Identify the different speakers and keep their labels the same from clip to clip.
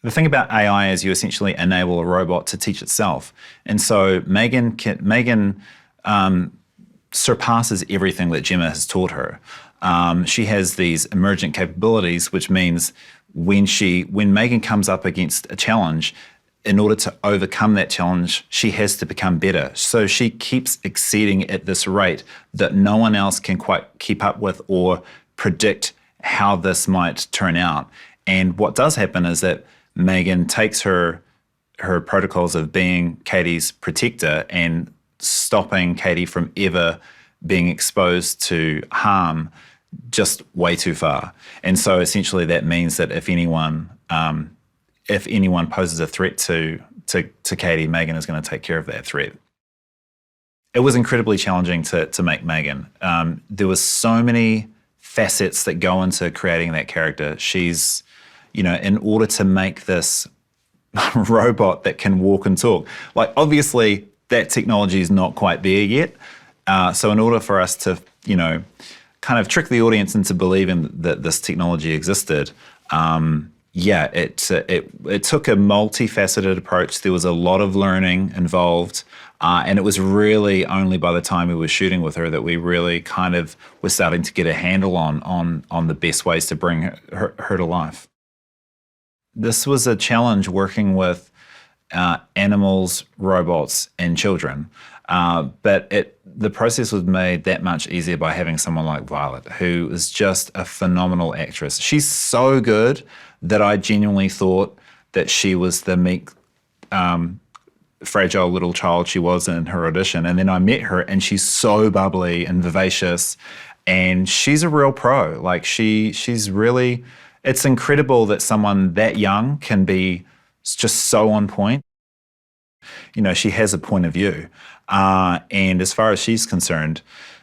Speaker 1: The thing about AI is you essentially enable a robot to teach itself. And so M3gan surpasses everything that Gemma has taught her. She has these emergent capabilities, which means when M3gan comes up against a challenge, in order to overcome that challenge, she has to become better. So she keeps exceeding at this rate that no one else can quite keep up with or predict how this might turn out. And what does happen is that M3gan takes her protocols of being Katie's protector and stopping Katie from ever being exposed to harm just way too far. And so essentially that means that if anyone poses a threat to Katie, M3gan is going to take care of that threat. It was incredibly challenging to make M3gan. There was so many facets that go into creating that character. She's, in order to make this robot that can walk and talk, like obviously that technology is not quite there yet. So in order for us to, kind of trick the audience into believing that this technology existed, it took a multifaceted approach. There was a lot of learning involved, and it was really only by the time we were shooting with her that we really kind of were starting to get a handle on the best ways to bring her to life. This was a challenge working with animals, robots, and children, but the process was made that much easier by having someone like Violet, who is just a phenomenal actress. She's so good that I genuinely thought that she was the meek, fragile little child she was in her audition. And then I met her and she's so bubbly and vivacious, and she's a real pro. Like she's really, it's incredible that someone that young can be just so on point. She has a point of view. And as far as she's concerned,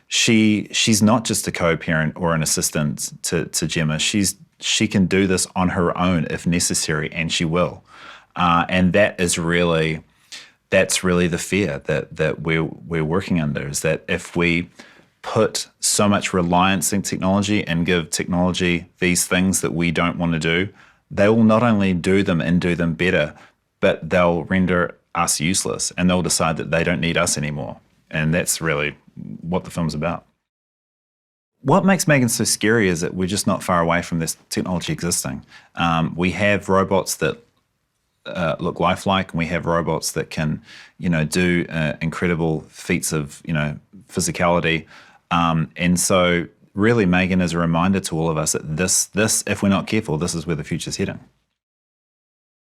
Speaker 1: she's not just a co-parent or an assistant to Gemma. She can do this on her own if necessary, and she will. And that's really the fear that we're working under, is that if we put so much reliance in technology and give technology these things that we don't want to do, they will not only do them and do them better, but they'll render us useless, and they'll decide that they don't need us anymore. And that's really what the film's about. What makes M3gan so scary is that we're just not far away from this technology existing. We have robots that look lifelike, and we have robots that can, do incredible feats of, physicality. And so really M3gan is a reminder to all of us that this, if we're not careful, this is where the future's heading.